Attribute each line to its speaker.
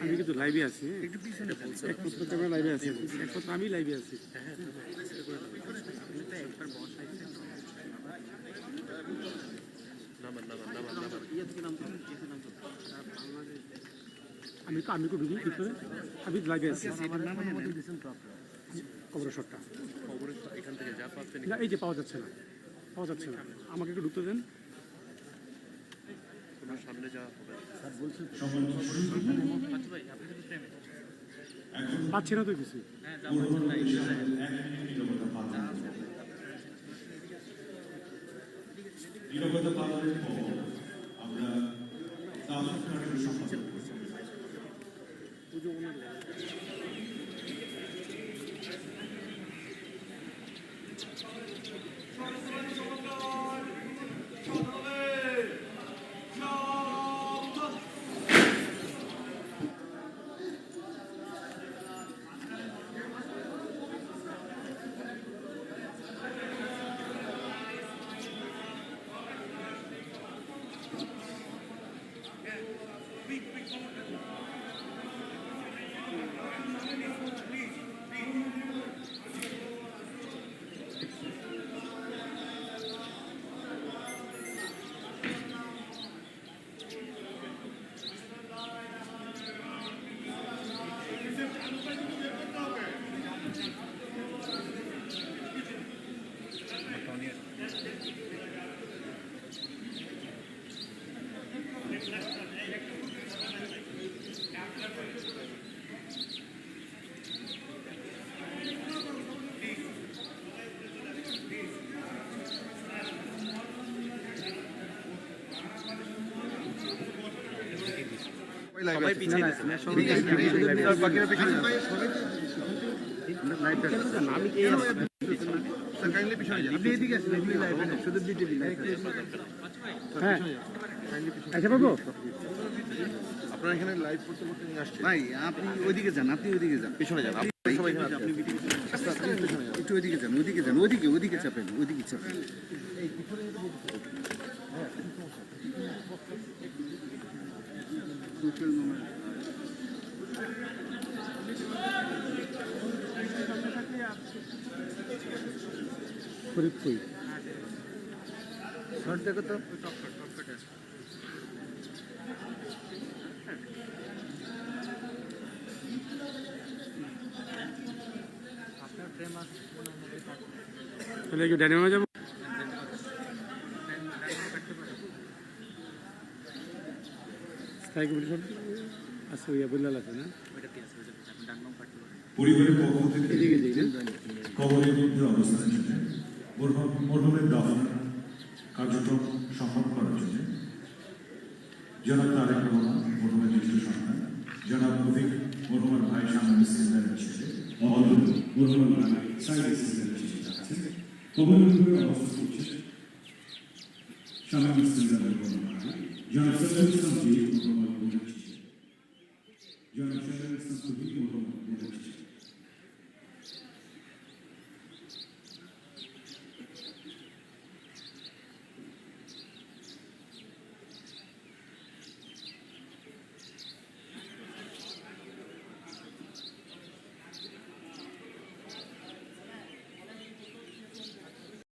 Speaker 1: আমি কিন্তু লাইভে আছি, একমাত্র ক্যামেরা লাইভে আছি, একমাত্র আমি লাইভে আছি। আমি তো ঢুকি ভিতরে, আমি লাইভে আছি। কবরের শটটা এই যে পাওয়া যাচ্ছে না, আমাকে একটু ঢুকতে দেন। সামনে যাওয়া পাচ্ছি না তো কিছু।
Speaker 2: নিরবতা পালনের পর আমরা আপনারা এখানে লাইভ করতে করতে নিয়ে আসছেন ভাই, আপনি ওইদিকে যান, পিছনে যান, একটু ওইদিকে যান, ওইদিকে চাপেন,
Speaker 1: ফরিদপুর
Speaker 2: শর্ট দেখো তো।
Speaker 1: তাহলে কি ডাইনামো যাবো? আচ্ছা ওইয়া বললাল আছে না,
Speaker 3: পরিবারের পক্ষ থেকে কবরের মধ্যে অবস্থানের জন্য মরহুমের দফন কার্যক্রম সম্ভব করার জন্য জনাব তারেক রহমান মরহুমের জ্যেষ্ঠ সন্তান, জনাব রফিক মরহুমের ভাই শামীম সিকদারের ছেলে, মরহুমের ভাই সাইদ সিকদারের ছেলে আছেন। কবরের মধ্যে অবস্থান করছে শামীম সিকদারের ভাই জনাব সৈয়দ ইসলাম জি